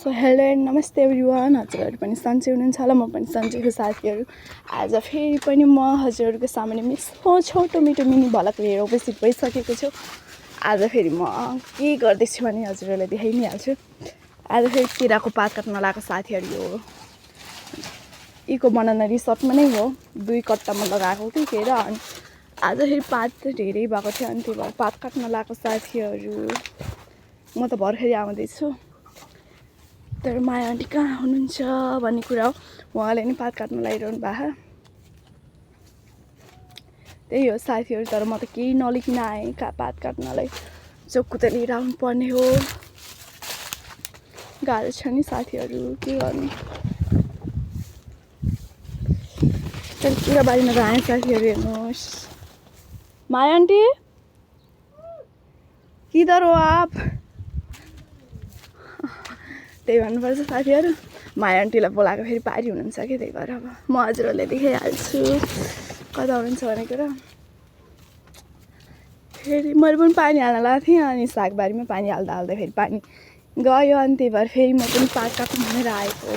So hello and नमस्ते everyone. हजुरहरू पनि सन्चै हुनुहुन्छ होला, म पनि सन्चै छु साथीहरू। आज फेरि पनि म हजुरहरूको सामुन्ने मिठो छोटो मिठो मिनी भलक लिएर उपस्थित भइसकेको छु। आज फेरि म के गर्दैछु भने हजुरहरूलाई देखाइ नै हाल्छु। आज फेरि केराको पात काट्न लगाएको साथीहरू, यो इको बनाना रिसोर्टमा नै हो, 2 कट्टामा लगाएको कि केरा। अनि आज फेरि पात धेरै भएको थियो, अनि त्यही भएर पात काट्न लगाएको साथीहरू। म त भर्खरै आउँदैछु, तर माया आन्टी कहाँ हुनुहुन्छ भन्ने कुरा हो। उहाँले नि पात काट्न लगाइरहनु भएको। त्यही हो साथीहरू, तर म त केही नलिकन आएँ पात काट्नलाई। चोक्कु त लिएर आउनु पर्ने हो, गाह्रो छ नि साथीहरू, के गर्नु। तर पुरा बारीमा गएँ साथीहरू, हेर्नुहोस्। माया आन्टी किधर हो आप? त्यही भन्नुपर्छ साथीहरू। माया आन्टीलाई बोलाएको फेरि पारी हुनुहुन्छ कि, त्यही भएर अब म हजुरहरूलाई देखाइहाल्छु कता हुनुहुन्छ भनेको। र फेरि मैले पनि पानी हाल्न लगाएको थिएँ, अनि सागबारीमा पानी हाल्दा हाल्दै फेरि पानी गयो, अनि त्यही भएर फेरि म पनि पात काट्नु भनेर आएको।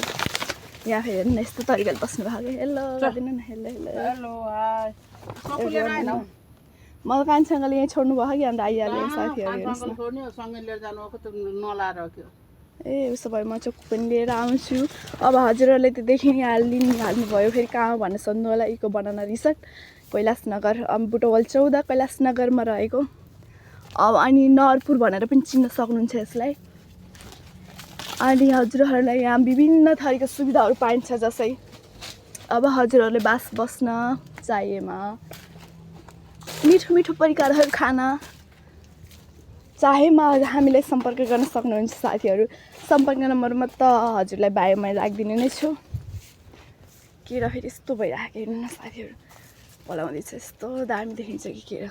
यहाँ फेरि हेर्नु यस्तो तरिकाले बस्नु भएको। हेलो गरिदिनु न। Hello hello hello. म त कान्छाङ्गले यहीँ छोड्नु भयो कि, अन्त आइहालेँ साथीहरू। ए उसो भए म चोक्कु पनि लिएर आउँछु। अब हजुरहरूले त देखि नै हाल्नुभयो, फेरि कहाँ भनेर सोध्नु होला। Eco banana resort Kailashnagar, Butwal 14 कैलाशनगरमा रहेको। अब अनि नरपुर भनेर पनि चिन्न सक्नुहुन्छ यसलाई। अनि हजुरहरूलाई यहाँ विभिन्न थरीका सुविधाहरू पाइन्छ, जसै अब हजुरहरूले बास बस्न चाहिएमा, मिठो मिठो परिकारहरू खान चाहेमा हामीलाई सम्पर्क गर्न सक्नुहुन्छ साथीहरू। सम्पर्क नम्बरमा त हजुरलाई बायोमा राखिदिने नै छु। केरा फेरि यस्तो भइरहेको हेर्नु न साथीहरू, पलाउँदैछ, यस्तो दामी देखिन्छ कि केरा।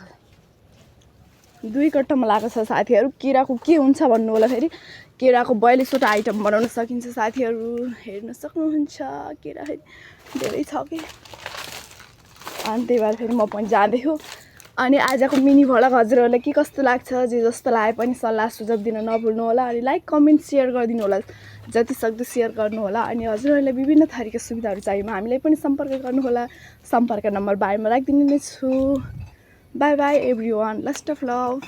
2 कट्टामा लगाएको छ साथीहरू। केराको के हुन्छ भन्नु होला। फेरि केराको 42वटा आइटम बनाउन सकिन्छ साथीहरू, हेर्न सक्नुहुन्छ। केरा फेरि धेरै छ कि, अनि त्यही भएर फेरि म पनि जाँदैछु। अनि आजको मिनी भ्लग हजुरहरूलाई के कस्तो लाग्छ, जे जस्तो लागे पनि सल्लाह सुझाव दिन नभुल्नु होला। अनि लाइक कमेन्ट सेयर गरिदिनु होला, जति सक्दो सेयर गर्नु होला। अनि हजुरहरूलाई विभिन्न थरीका सुविधाहरू चाहिएमा हामीलाई पनि सम्पर्क गर्नु होला। सम्पर्क नम्बर बायोमा राखिदिने नै छु। बाई बाई एभ्रिवान, लस्ट अफ लभ।